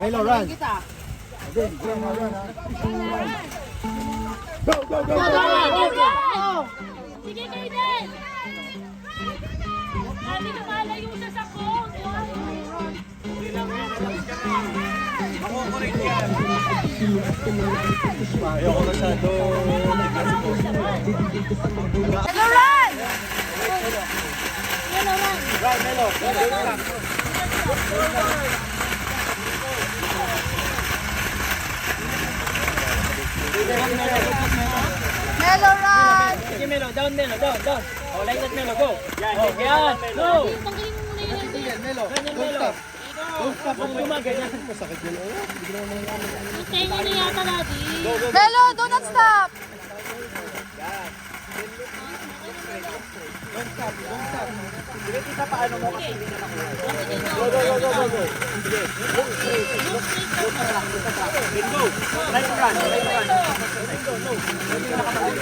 Melo, run. Again, go, run. Go, go, go, go. Sige kayo din! Hindi na malayo siya sa cone! Ayoko masyado. Hello, run! Run, Melo. Melo, run! Sige Melo, down Melo, down. Oh, like that Melo, go. Yan, yan, go. Tanggalin mo muna yun. Sige, Melo. Ganyan Don't Melo. stop. Don't stop. Huwag gumaganyan. Masakit yun. Hindi ko naman alam. Tenga na yata natin. Melo, do not stop! Don't stop. Don't stop. Sige, kita paano mo kasi hindi na nakuha. Go, go, go, go, go, go. Sige, look straight. Look back. Then go. Right to run, right to run. Go, no. Hindi na nakapagod.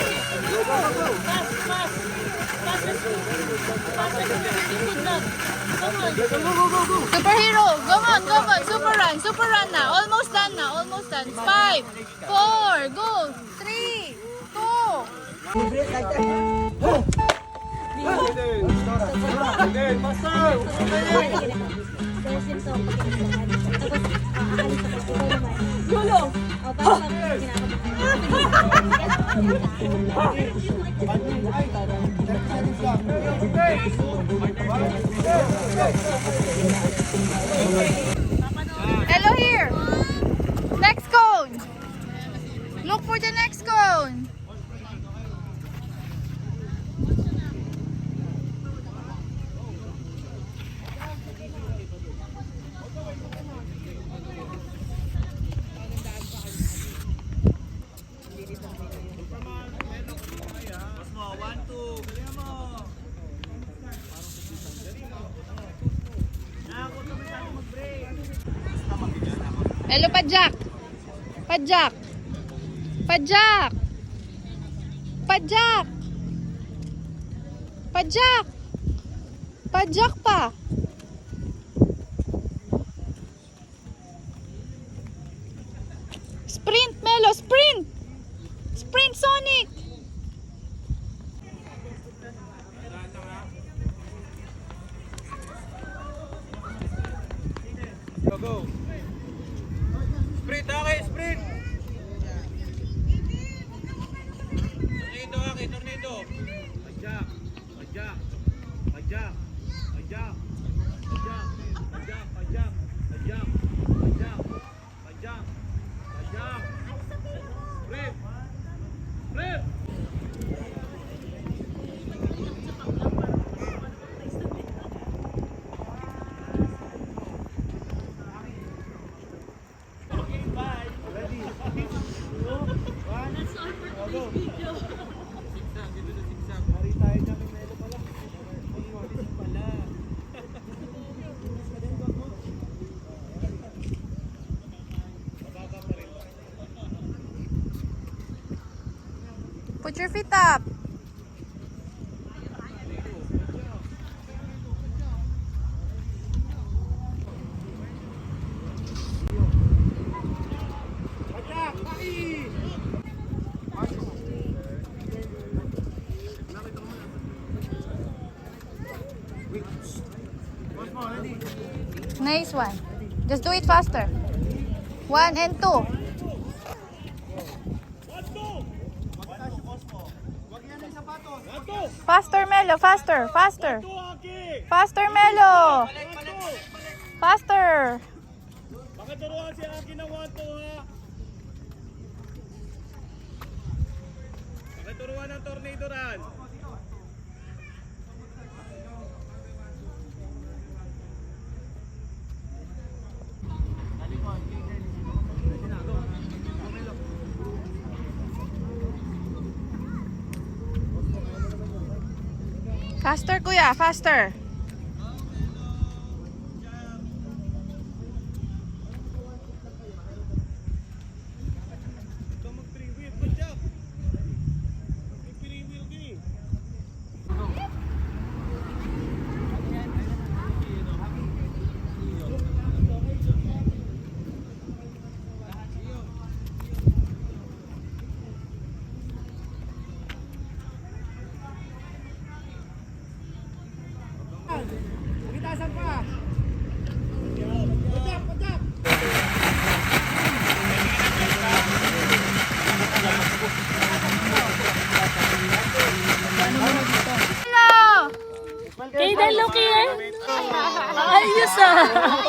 Go, go, go, go. Pass, pass. Pass and shoot. Pass and shoot. Good luck. Come on. Superhero, go on, super run na. Almost done na, almost done. 5, 4, go, 3, 2. Hello here. Next cone. Look for the next cone. Hello, Pajak. Pajak. Pajak. Pajak. Pajak. Pajak pa. Sprint, Melo, sprint. Sprint, Sonic. Go, go. Sprint, okay, sprint. Tornado, okay, tornado. Pajak, pajak, pajak, pajak, pajak, pajak, pajak, pajak, pajak, pajak, pajak. Sprint, sprint. Put your feet up. Nice one. Just do it faster. 1 and 2. Faster, Melo. Faster. Faster. Faster, Melo. Faster. Pakaturuan si Aki ng 1-2 ha. Pakaturuan ng tornado run. Faster, kuya. Faster. Ito mag-3-wheel, pajak. Mag-3-wheel din. here. Ayos ah.